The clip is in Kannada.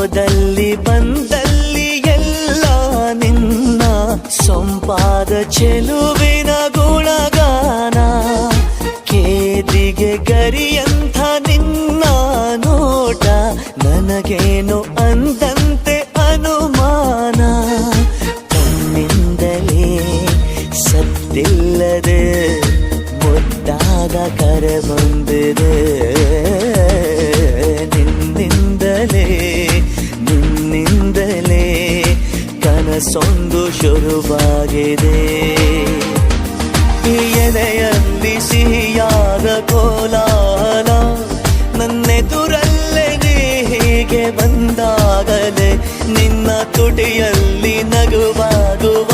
ಹೋದಲ್ಲಿ ಬಂದಲ್ಲಿ ಎಲ್ಲ ನಿನ್ನ ಸೊಂಪಾದ ಚೆಲುವಿನ ಗುಣಗಾನ. ಕೇದಿಗೆ ಗರಿಯಂಥ ನಿನ್ನ ನೋಟ ನನಗೇನು ಅಂದಂತೆ ಅನುಮಾನ. ಕಣ್ಣಿಂದಲೇ ಸತ್ತಿಲ್ಲದೆ ಮುದ್ದಾದ ಕರೆ ಬಂದಿದೆ. ನಿನ್ನಿಂದಲೇ ಕನಸೊಂದು ಶುರುವಾಗಿದೆ. ಎದೆಯಲ್ಲಿ ಸಿಹಿಯಾದ ಕೋಲಾಹಲ ನನ್ನೆದುರಲ್ಲೇ ನೀ ಹೀಗೆ ಬಂದಾಗಲೇ ನಿನ್ನ ತುಟಿಯಲ್ಲಿ ನಗುವಾಗುವ